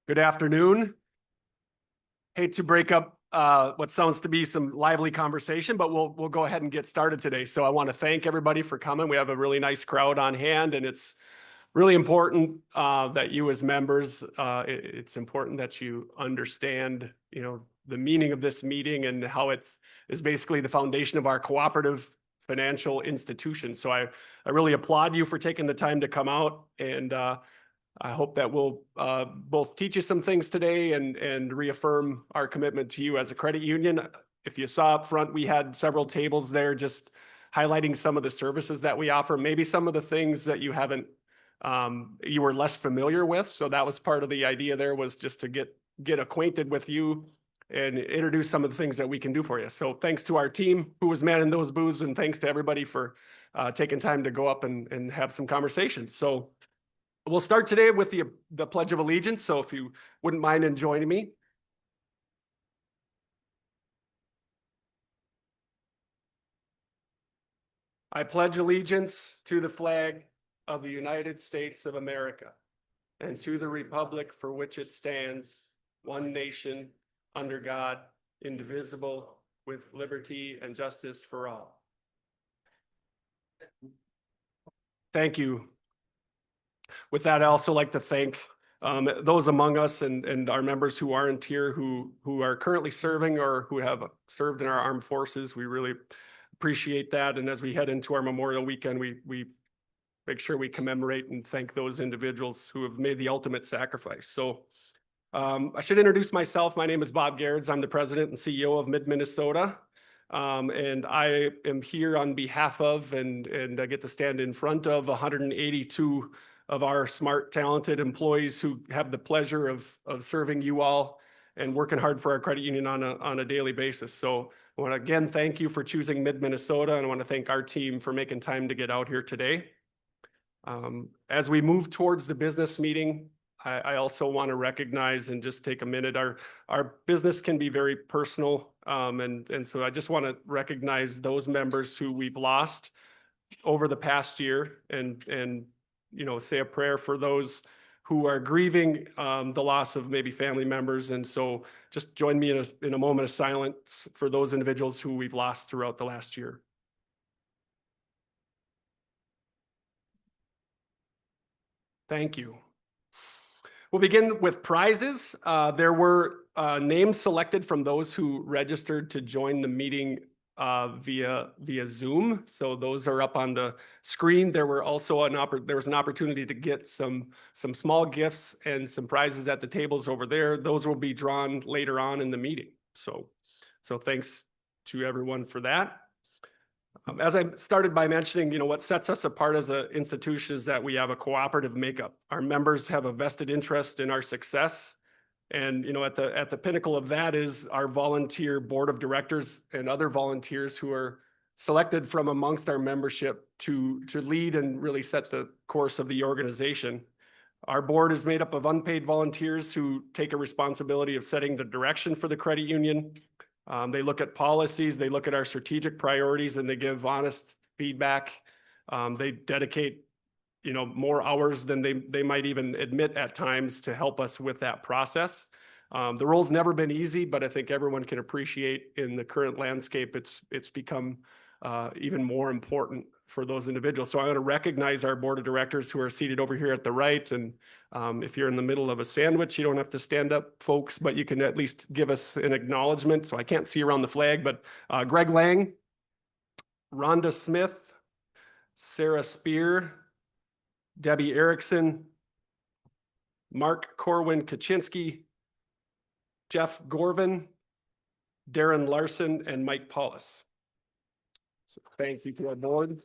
Good afternoon. Hate to break up what sounds to be some lively conversation, but we'll go ahead and get started today. So I want to thank everybody for coming. We have a really nice crowd on hand, and it's really important that you as members, it's important that you understand, the meaning of this meeting and how it is basically the foundation of our cooperative financial institution. So I really applaud you for taking the time to come out, and I hope that we'll both teach you some things today and reaffirm our commitment to you as a credit union. If you saw up front, we had several tables there just highlighting some of the services that we offer, maybe some of the things that you haven't, you were less familiar with. So that was part of the idea there, was just to get acquainted with you and introduce some of the things that we can do for you. So thanks to our team who was manning those booths, and thanks to everybody for taking time to go up and have some conversations. So we'll start today with the Pledge of Allegiance, so if you wouldn't mind in joining me. I pledge allegiance to the flag of the United States of America and to the republic for which it stands, one nation, under God, indivisible, with liberty and justice for all. Thank you. With that, I also like to thank those among us and our members who aren't here, who are currently serving or who have served in our armed forces. We really appreciate that. And as we head into our Memorial Weekend, we make sure we commemorate and thank those individuals who have made the ultimate sacrifice. So I should introduce myself. My name is Bob Gerads. I'm the president and CEO of Mid-Minnesota. And I am here on behalf of, and I get to stand in front of 182 of our smart, talented employees who have the pleasure of serving you all and working hard for our credit union on a daily basis. So I want to again thank you for choosing Mid-Minnesota, and I want to thank our team for making time to get out here today. As we move towards the business meeting, I also want to recognize and just take a minute. Our business can be very personal, and so I just want to recognize those members who we've lost over the past year, and say a prayer for those who are grieving the loss of maybe family members. And so just join me in a moment of silence for those individuals who we've lost throughout the last year. Thank you. We'll begin with prizes. There were names selected from those who registered to join the meeting via Zoom. So those are up on the screen. There were also there was an opportunity to get some small gifts and some prizes at the tables over there. Those will be drawn later on in the meeting. So thanks to everyone for that. As I started by mentioning, what sets us apart as an institution is that we have a cooperative makeup. Our members have a vested interest in our success. And at the pinnacle of that is our volunteer board of directors and other volunteers who are selected from amongst our membership to lead and really set the course of the organization. Our board is made up of unpaid volunteers who take a responsibility of setting the direction for the credit union. They look at policies, they look at our strategic priorities, and they give honest feedback. They dedicate more hours than they might even admit at times to help us with that process. The role's never been easy, but I think everyone can appreciate in the current landscape, it's become even more important for those individuals. So I want to recognize our board of directors who are seated over here at the right. And if you're in the middle of a sandwich, you don't have to stand up, folks, but you can at least give us an acknowledgement. So I can't see around the flag, but Greg Lange, Rhonda Smith, Sarah Spear, Debbie Erickson, Mark Corwin-Kaczynski, Jeff Gorvin, Darren Larson, and Mike Paulus. So thank you to our board.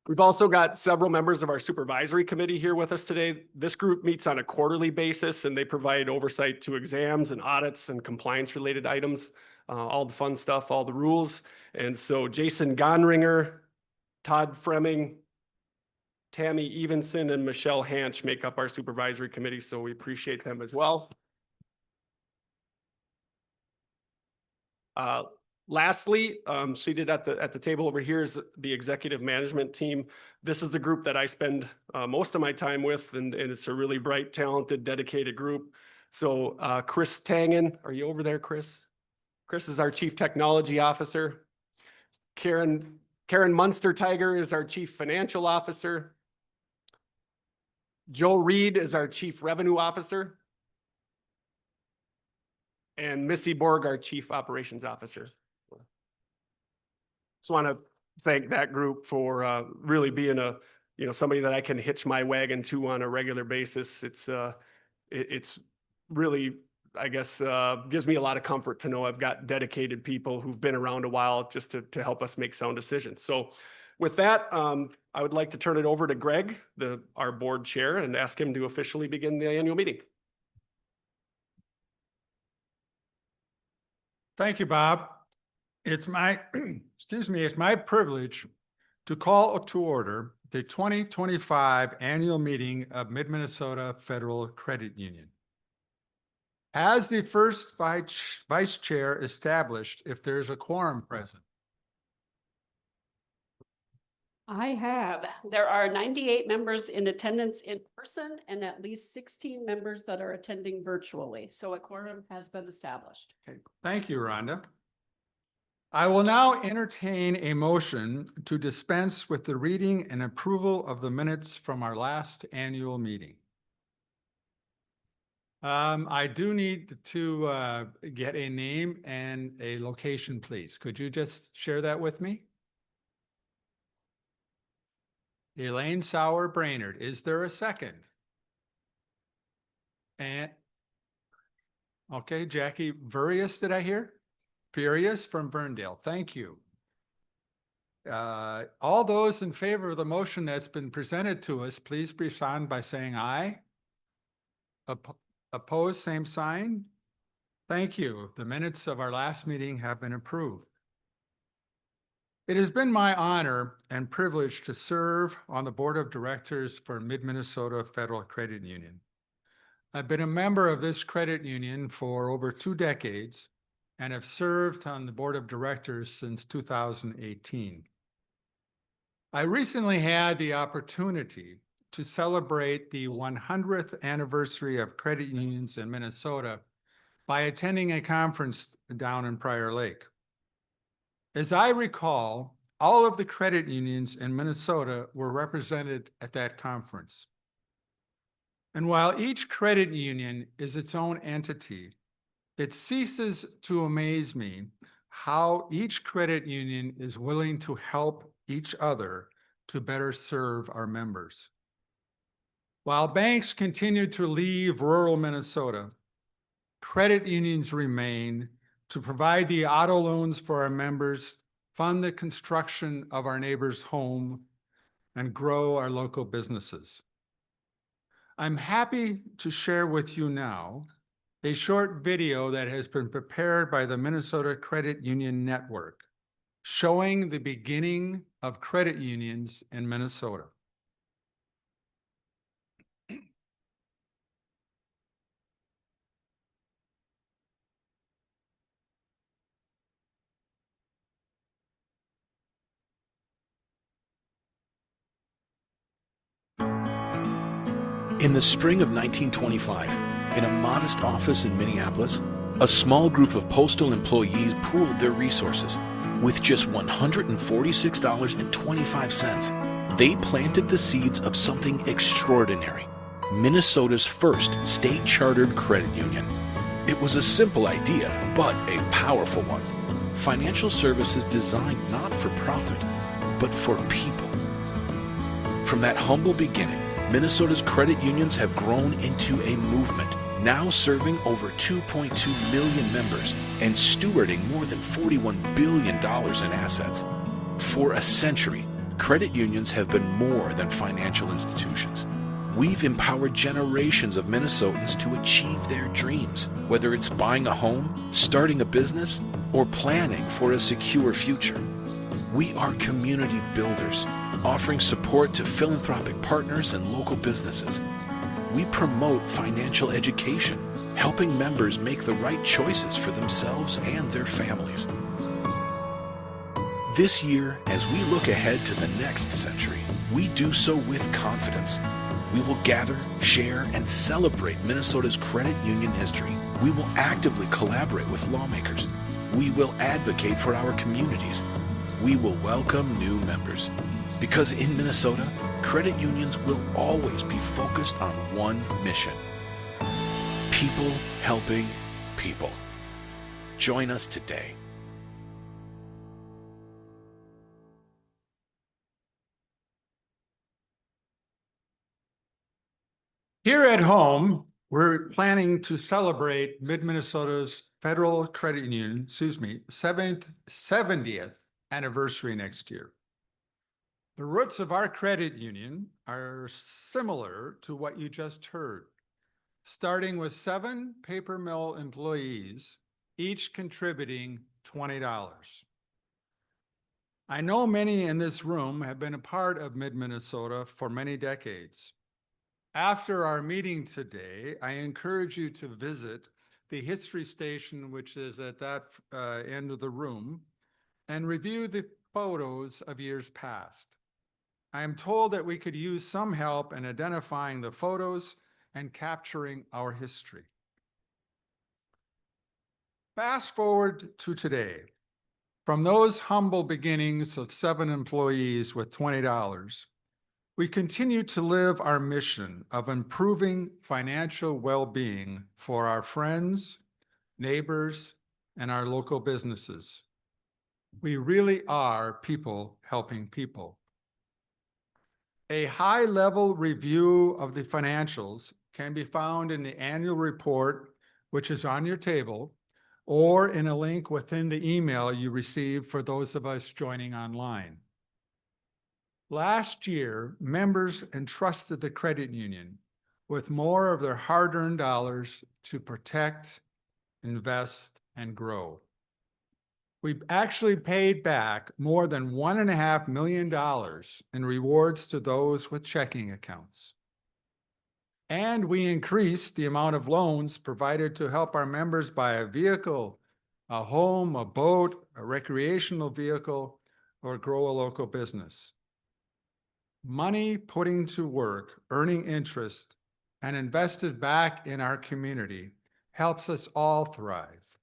We've also got several members of our supervisory committee here with us today. This group meets on a quarterly basis, and they provide oversight to exams and audits and compliance-related items, all the fun stuff, all the rules. And so Jason Gonringer, Todd Fremming, Tammy Evenson, and Michelle Hanch make up our supervisory committee, so we appreciate them as well. Lastly, seated at the table over here is the executive management team. This is the group that I spend most of my time with, and it's a really bright, talented, dedicated group. So Chris Tangen, are you over there, Chris? Chris is our Chief Technology Officer. Karen Munster Tiger is our Chief Financial Officer. Joe Reed is our Chief Revenue Officer. And Missy Borg, our Chief Operations Officer. Just want to thank that group for really being somebody that I can hitch my wagon to on a regular basis. It's really, I guess, gives me a lot of comfort to know I've got dedicated people who've been around a while just to help us make sound decisions. So with that, I would like to turn it over to Greg, our board chair, and ask him to officially begin the annual meeting. Thank you, Bob. It's my, it's my privilege to call to order the 2025 annual meeting of Mid-Minnesota Federal Credit Union. Has the first vice chair established if there's a quorum present? I have. There are 98 members in attendance in person and at least 16 members that are attending virtually. So a quorum has been established. Okay. Thank you, Rhonda. I will now entertain a motion to dispense with the reading and approval of the minutes from our last annual meeting. I do need to get a name and a location, please. Could you just share that with me? Elaine Sauer Brainerd. Is there a second? And okay, Jackie Furious, did I hear? Furious from Ferndale. Thank you. All those in favor of the motion that's been presented to us, please respond by saying aye. Opposed, same sign. Thank you. The minutes of our last meeting have been approved. It has been my honor and privilege to serve on the board of directors for Mid-Minnesota Federal Credit Union. I've been a member of this credit union for over 2 decades and have served on the board of directors since 2018. I recently had the opportunity to celebrate the 100th anniversary of credit unions in Minnesota by attending a conference down in Prior Lake. As I recall, all of the credit unions in Minnesota were represented at that conference. And while each credit union is its own entity, it ceases to amaze me how each credit union is willing to help each other to better serve our members. While banks continue to leave rural Minnesota, credit unions remain to provide the auto loans for our members, fund the construction of our neighbor's home, and grow our local businesses. I'm happy to share with you now a short video that has been prepared by the Minnesota Credit Union Network, showing the beginning of credit unions in Minnesota. In the spring of 1925, in a modest office in Minneapolis, a small group of postal employees pooled their resources. With just $146.25, they planted the seeds of something extraordinary: Minnesota's first state-chartered credit union. It was a simple idea, but a powerful one. Financial services designed not for profit, but for people. From that humble beginning, Minnesota's credit unions have grown into a movement, now serving over 2.2 million members and stewarding more than $41 billion in assets. For a century, credit unions have been more than financial institutions. We've empowered generations of Minnesotans to achieve their dreams, whether it's buying a home, starting a business, or planning for a secure future. We are community builders, offering support to philanthropic partners and local businesses. We promote financial education, helping members make the right choices for themselves and their families. This year, as we look ahead to the next century, we do so with confidence. We will gather, share, and celebrate Minnesota's credit union history. We will actively collaborate with lawmakers. We will advocate for our communities. We will welcome new members. Because in Minnesota, credit unions will always be focused on one mission: people helping people. Join us today. Here at home, we're planning to celebrate Mid-Minnesota's Federal Credit Union, 70th anniversary next year. The roots of our credit union are similar to what you just heard, starting with 7 paper mill employees, each contributing $20. I know many in this room have been a part of Mid-Minnesota for many decades. After our meeting today, I encourage you to visit the History Station, which is at that end of the room, and review the photos of years past. I am told that we could use some help in identifying the photos and capturing our history. Fast forward to today. From those humble beginnings of 7 employees with $20, we continue to live our mission of improving financial well-being for our friends, neighbors, and our local businesses. We really are people helping people. A high-level review of the financials can be found in the annual report, which is on your table, or in a link within the email you received for those of us joining online. Last year, members entrusted the credit union with more of their hard-earned dollars to protect, invest, and grow. We actually paid back more than $1.5 million in rewards to those with checking accounts. And we increased the amount of loans provided to help our members buy a vehicle, a home, a boat, a recreational vehicle, or grow a local business. Money putting to work, earning interest, and invested back in our community helps us all thrive.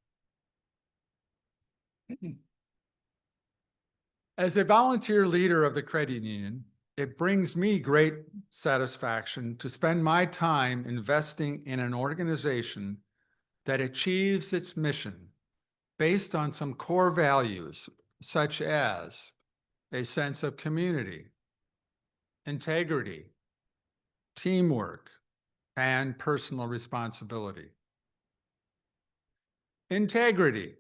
As a volunteer leader of the credit union, it brings me great satisfaction to spend my time investing in an organization that achieves its mission based on some core values, such as a sense of community, integrity, teamwork, and personal responsibility. Integrity,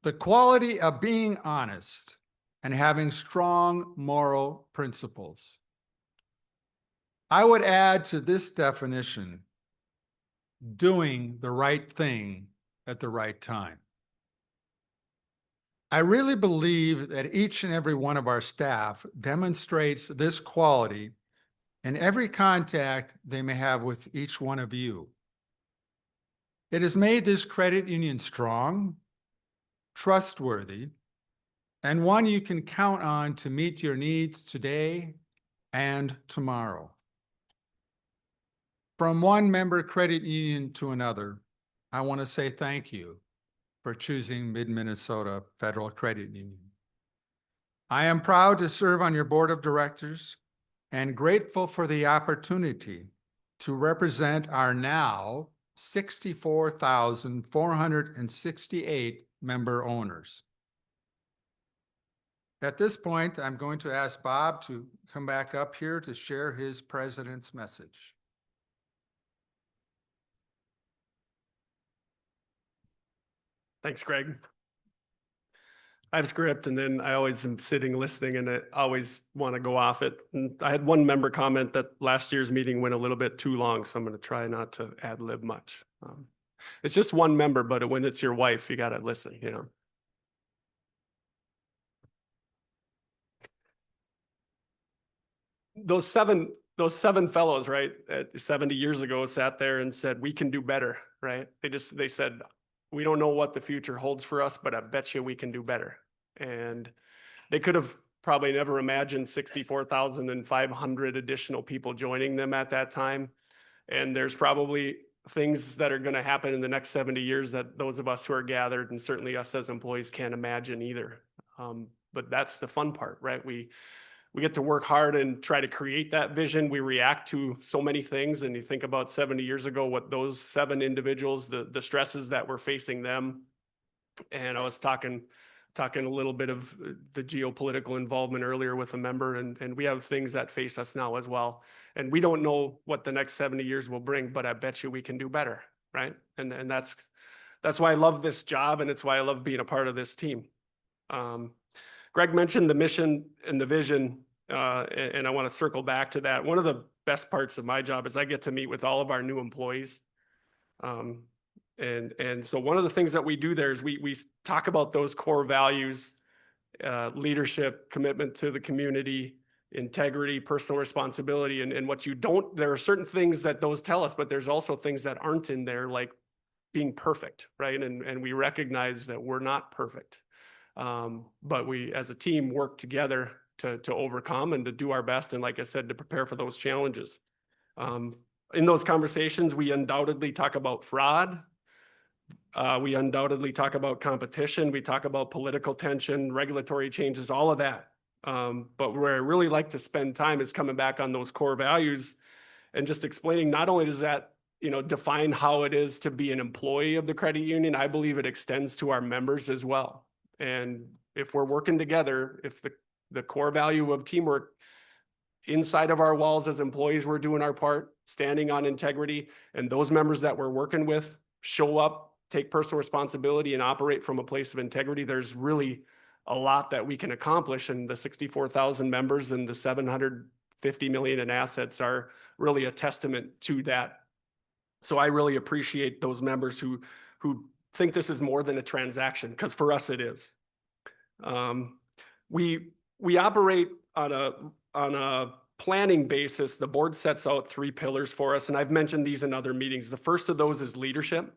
the quality of being honest and having strong moral principles. I would add to this definition, doing the right thing at the right time. I really believe that each and every one of our staff demonstrates this quality in every contact they may have with each one of you. It has made this credit union strong, trustworthy, and one you can count on to meet your needs today and tomorrow. From one member credit union to another, I want to say thank you for choosing Mid-Minnesota Federal Credit Union. I am proud to serve on your board of directors and grateful for the opportunity to represent our now 64,468 member owners. At this point, I'm going to ask Bob to come back up here to share his president's message. Thanks, Greg. I have script and then I always am sitting listening and I always want to go off it. And I had one member comment that last year's meeting went a little bit too long, so I'm going to try not to ad lib much. It's just one member, but when it's your wife, you got to listen, you know. Those seven fellows, right, 70 years ago sat there and said, we can do better, right? They said, we don't know what the future holds for us, but I bet you we can do better. And they could have probably never imagined 64,500 additional people joining them at that time. And there's probably things that are going to happen in the next 70 years that those of us who are gathered, and certainly us as employees, can't imagine either. But that's the fun part, right? We get to work hard and try to create that vision. We react to so many things. And you think about 70 years ago, what those 7 individuals, the stresses that were facing them. And I was talking a little bit of the geopolitical involvement earlier with a member, and we have things that face us now as well. And we don't know what the next 70 years will bring, but I bet you we can do better, right? And that's why I love this job, and it's why I love being a part of this team. Greg mentioned the mission and the vision, and I want to circle back to that. One of the best parts of my job is I get to meet with all of our new employees. And so one of the things that we do there is we talk about those core values, leadership, commitment to the community, integrity, personal responsibility, and what you don't, there are certain things that those tell us, but there's also things that aren't in there, like being perfect, right? And we recognize that we're not perfect. But we, as a team, work together to overcome and to do our best. And like I said, to prepare for those challenges. In those conversations, we undoubtedly talk about fraud. We undoubtedly talk about competition. We talk about political tension, regulatory changes, all of that. But where I really like to spend time is coming back on those core values and just explaining, not only does that, define how it is to be an employee of the credit union, I believe it extends to our members as well. And if we're working together, if the core value of teamwork inside of our walls as employees, we're doing our part, standing on integrity, and those members that we're working with show up, take personal responsibility, and operate from a place of integrity, there's really a lot that we can accomplish. And the 64,000 members and the 750 million in assets are really a testament to that. So I really appreciate those members who think this is more than a transaction, because for us it is. We operate on a planning basis. The board sets out 3 pillars for us, and I've mentioned these in other meetings. The first of those is leadership.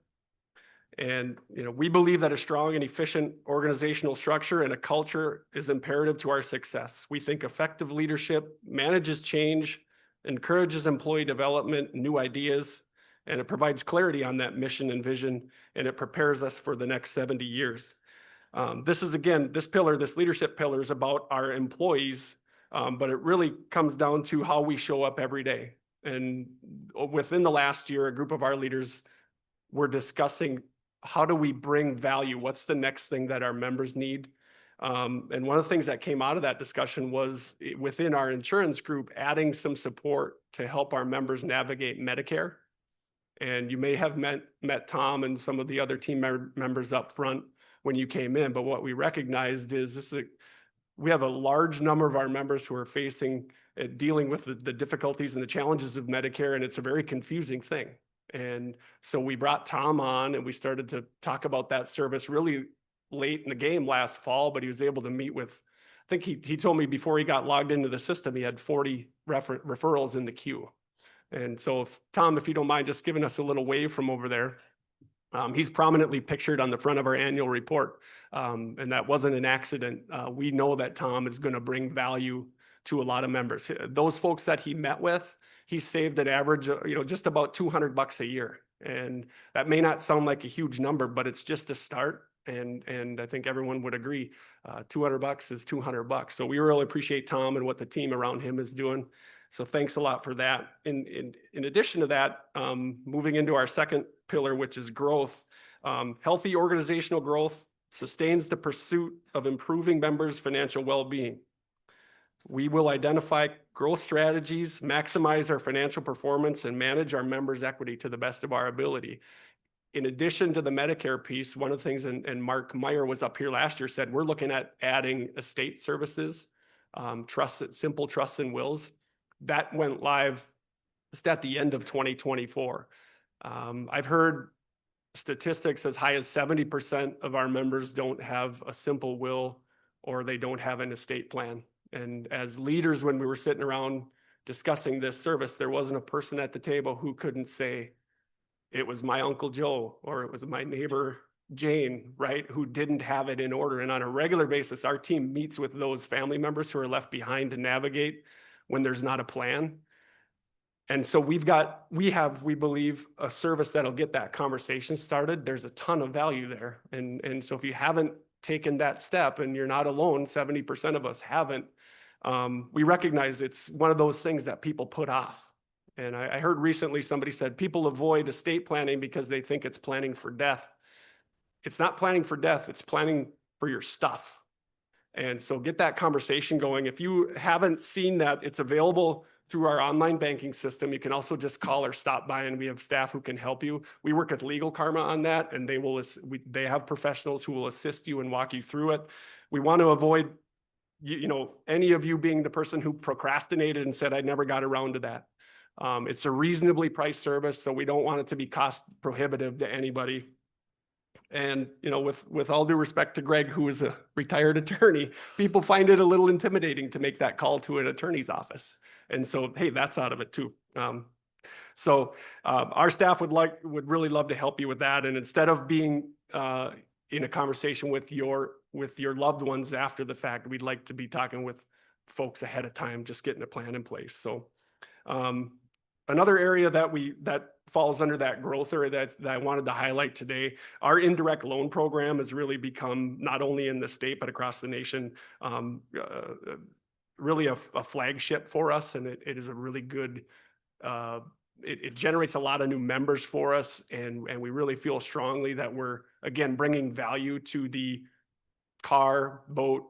And we believe that a strong and efficient organizational structure and a culture is imperative to our success. We think effective leadership manages change, encourages employee development, new ideas, and it provides clarity on that mission and vision, and it prepares us for the next 70 years. This leadership pillar is about our employees, but it really comes down to how we show up every day. And within the last year, a group of our leaders were discussing, how do we bring value? What's the next thing that our members need? And one of the things that came out of that discussion was within our insurance group, adding some support to help our members navigate Medicare. And you may have met Tom and some of the other team members up front when you came in, but what we recognized is we have a large number of our members who are facing dealing with the difficulties and the challenges of Medicare, and it's a very confusing thing. And so we brought Tom on, and we started to talk about that service really late in the game last fall, but he was able to meet with, I think he told me before he got logged into the system, he had 40 referrals in the queue. And so Tom, if you don't mind just giving us a little wave from over there. He's prominently pictured on the front of our annual report, and that wasn't an accident. We know that Tom is going to bring value to a lot of members. Those folks that he met with, he saved an average, just about $200 a year. And that may not sound like a huge number, but it's just a start. And I think everyone would agree, $200 is $200. So we really appreciate Tom and what the team around him is doing. So thanks a lot for that. In addition to that, moving into our second pillar, which is growth, healthy organizational growth sustains the pursuit of improving members' financial well-being. We will identify growth strategies, maximize our financial performance, and manage our members' equity to the best of our ability. In addition to the Medicare piece, one of the things, and Mark Meyer was up here last year, said we're looking at adding estate services, simple trusts and wills. That went live just at the end of 2024. I've heard statistics as high as 70% of our members don't have a simple will, or they don't have an estate plan. And as leaders, when we were sitting around discussing this service, there wasn't a person at the table who couldn't say, it was my Uncle Joe, or it was my neighbor Jane, right, who didn't have it in order. And on a regular basis, our team meets with those family members who are left behind to navigate when there's not a plan. And so we believe, a service that'll get that conversation started. There's a ton of value there. And so if you haven't taken that step, and you're not alone, 70% of us haven't, we recognize it's one of those things that people put off. And I heard recently somebody said people avoid estate planning because they think it's planning for death. It's not planning for death, it's planning for your stuff. And so get that conversation going. If you haven't seen that, it's available through our online banking system. You can also just call or stop by, and we have staff who can help you. We work with Legal Karma on that, and they have professionals who will assist you and walk you through it. We want to avoid any of you being the person who procrastinated and said, I never got around to that. It's a reasonably priced service, so we don't want it to be cost prohibitive to anybody. And, with all due respect to Greg, who is a retired attorney, people find it a little intimidating to make that call to an attorney's office. And so, hey, that's out of it too. Our staff would really love to help you with that. And instead of being in a conversation with your loved ones after the fact, we'd like to be talking with folks ahead of time, just getting a plan in place. So another area that falls under that growth area that I wanted to highlight today, our indirect loan program has really become, not only in the state, but across the nation, really a flagship for us. And it is a really good, it generates a lot of new members for us. And we really feel strongly that we're, again, bringing value to the car, boat,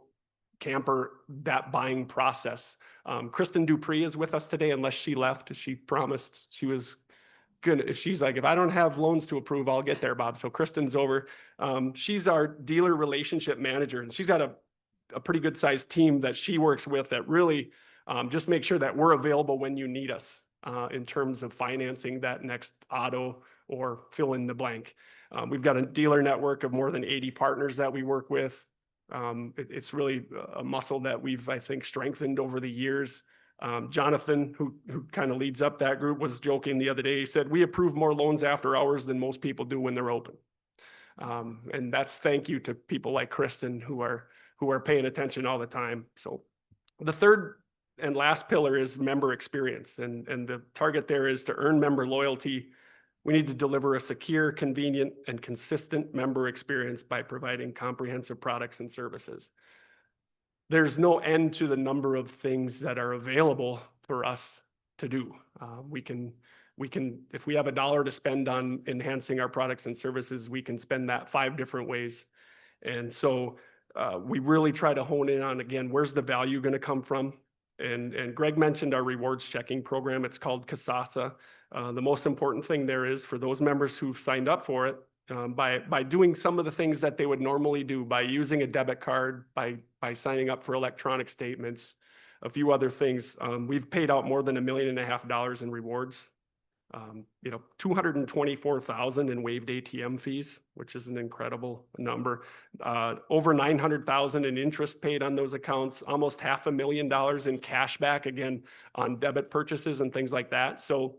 camper, that buying process. Kristen Dupree is with us today, unless she left. She promised she was gonna, she's like, if I don't have loans to approve, I'll get there, Bob. So Kristen's over. She's our dealer relationship manager, and she's got a pretty good sized team that she works with that really just make sure that we're available when you need us in terms of financing that next auto or fill in the blank. We've got a dealer network of more than 80 partners that we work with. It's really a muscle that we've, I think, strengthened over the years. Jonathan, who kind of leads up that group, was joking the other day. He said, we approve more loans after hours than most people do when they're open. And that's thank you to people like Kristen who are paying attention all the time. So the third and last pillar is member experience. And the target there is to earn member loyalty. We need to deliver a secure, convenient, and consistent member experience by providing comprehensive products and services. There's no end to the number of things that are available for us to do. We can, if we have $1 to spend on enhancing our products and services, we can spend that 5 different ways. And so we really try to hone in on, again, where's the value going to come from? And Greg mentioned our rewards checking program. It's called Kasasa. The most important thing there is for those members who've signed up for it, by doing some of the things that they would normally do, by using a debit card, by signing up for electronic statements, a few other things. We've paid out more than $1.5 million in rewards. 224,000 in waived ATM fees, which is an incredible number. Over 900,000 in interest paid on those accounts, almost $500,000 in cash back, again, on debit purchases and things like that. So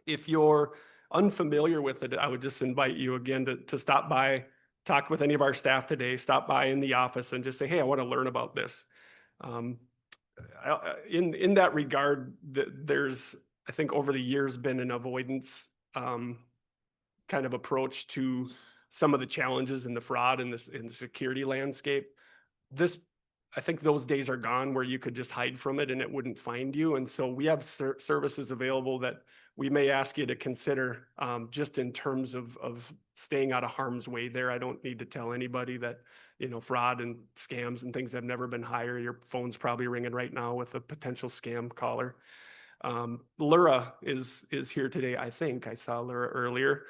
if you're unfamiliar with it, I would just invite you again to stop by, talk with any of our staff today, stop by in the office and just say, hey, I want to learn about this. In that regard, there's, I think, over the years been an avoidance kind of approach to some of the challenges in the fraud and in the security landscape. I think those days are gone where you could just hide from it and it wouldn't find you. And so we have services available that we may ask you to consider just in terms of staying out of harm's way there. I don't need to tell anybody that, fraud and scams and things have never been higher. Your phone's probably ringing right now with a potential scam caller. Laura is here today. I think I saw Laura earlier.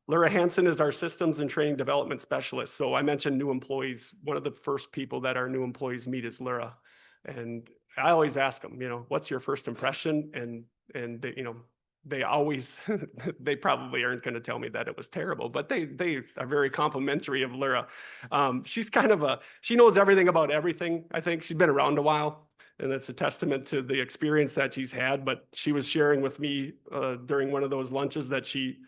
Laura Hansen is our systems and training development specialist. So I mentioned new employees. One of the first people that our new employees meet is Laura. And I always ask them, what's your first impression? And they always, they probably aren't going to tell me that it was terrible, but they are very complimentary of Laura. She's she knows everything about everything. I think she's been around a while, and that's a testament to the experience that she's had. But she was sharing with me during one of those lunches that she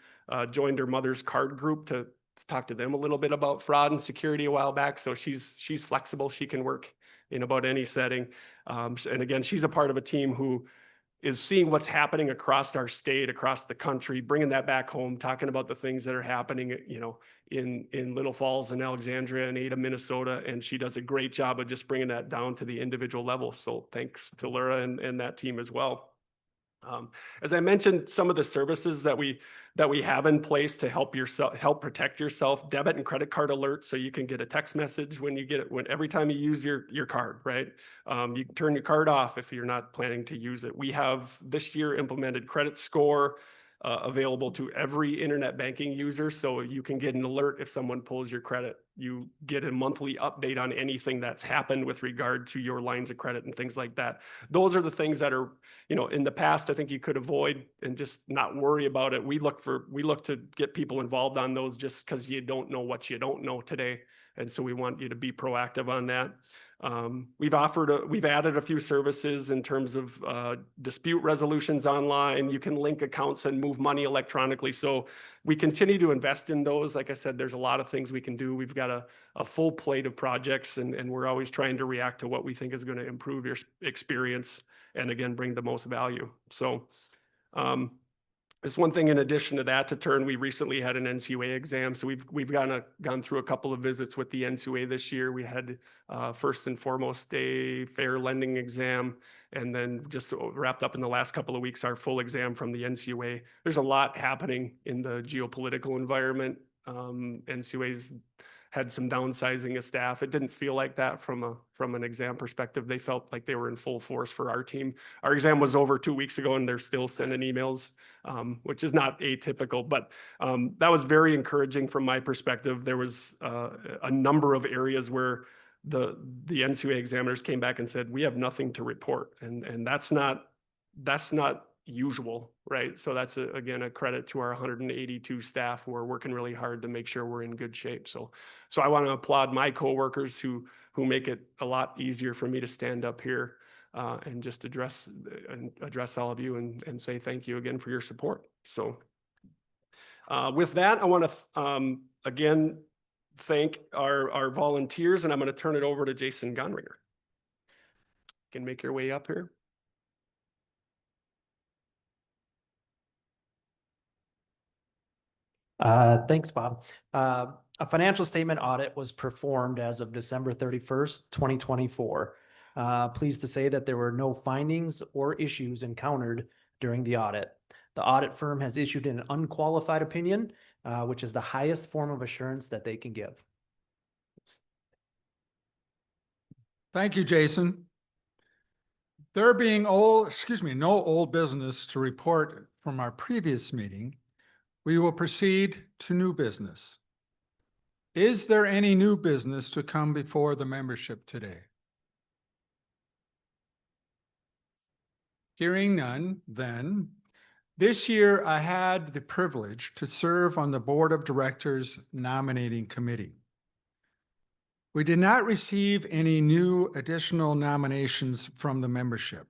joined her mother's card group to talked to them a little bit about fraud and security a while back. So she's flexible. She can work in about any setting. And again, she's a part of a team who is seeing what's happening across our state, across the country, bringing that back home, talking about the things that are happening, in Little Falls and Alexandria and Ada, Minnesota. And she does a great job of just bringing that down to the individual level. So thanks to Laura and that team as well. As I mentioned, some of the services that we have in place to help protect yourself, debit and credit card alerts, so you can get a text message when you get it, every time you use your card, right? You can turn your card off if you're not planning to use it. We have this year implemented credit score available to every internet banking user, so you can get an alert if someone pulls your credit. You get a monthly update on anything that's happened with regard to your lines of credit and things like that. Those are the things that are, in the past, I think you could avoid and just not worry about it. We look to get people involved on those just because you don't know what you don't know today. And so we want you to be proactive on that. We've added a few services in terms of dispute resolutions online. You can link accounts and move money electronically. So we continue to invest in those. Like I said, there's a lot of things we can do. We've got a full plate of projects, and we're always trying to react to what we think is going to improve your experience and again, bring the most value. So there's one thing in addition to that to turn. We recently had an NCUA exam. So we've gone through a couple of visits with the NCUA this year. We had first and foremost a fair lending exam, and then just wrapped up in the last couple of weeks, our full exam from the NCUA. There's a lot happening in the geopolitical environment. NCUA's had some downsizing of staff. It didn't feel like that from an exam perspective. They felt like they were in full force for our team. Our exam was over 2 weeks ago, and they're still sending emails, which is not atypical, but that was very encouraging from my perspective. There was a number of areas where the NCUA examiners came back and said, we have nothing to report. And that's not usual, right? So that's again a credit to our 182 staff who are working really hard to make sure we're in good shape. So I want to applaud my coworkers who make it a lot easier for me to stand up here and just address all of you and say thank you again for your support. So with that, I want to again thank our volunteers, and I'm going to turn it over to Jason Gonringer. You can make your way up here. Thanks, Bob. A financial statement audit was performed as of December 31st, 2024. Pleased to say that there were no findings or issues encountered during the audit. The audit firm has issued an unqualified opinion, which is the highest form of assurance that they can give. Thank you, Jason. There being no old business to report from our previous meeting, we will proceed to new business. Is there any new business to come before the membership today? Hearing none, then, this year I had the privilege to serve on the Board of Directors Nominating Committee. We did not receive any new additional nominations from the membership.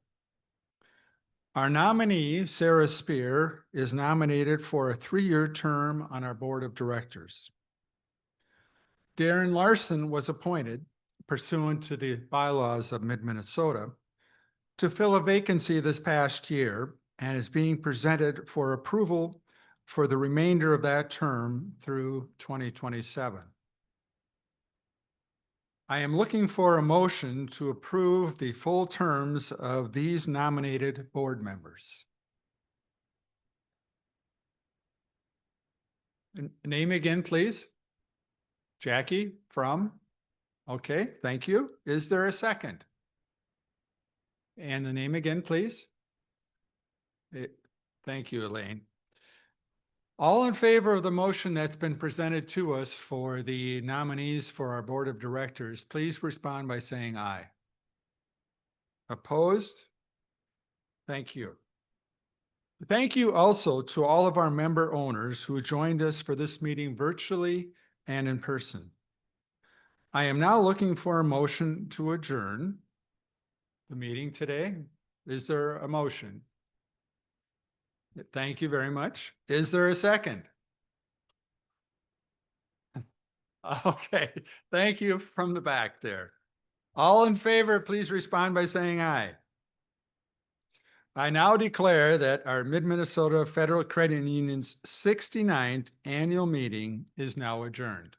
Our nominee, Sarah Spear, is nominated for a 3-year term on our Board of Directors. Darren Larson was appointed, pursuant to the bylaws of Mid-Minnesota, to fill a vacancy this past year and is being presented for approval for the remainder of that term through 2027. I am looking for a motion to approve the full terms of these nominated board members. Name again, please. Jackie from? Okay, thank you. Is there a second? And the name again, please. Thank you, Elaine. All in favor of the motion that's been presented to us for the nominees for our Board of Directors, please respond by saying aye. Opposed? Thank you. Thank you also to all of our member owners who joined us for this meeting virtually and in person. I am now looking for a motion to adjourn the meeting today. Is there a motion? Thank you very much. Is there a second? Okay, thank you from the back there. All in favor, please respond by saying aye. I now declare that our Mid-Minnesota Federal Credit Union's 69th annual meeting is now adjourned.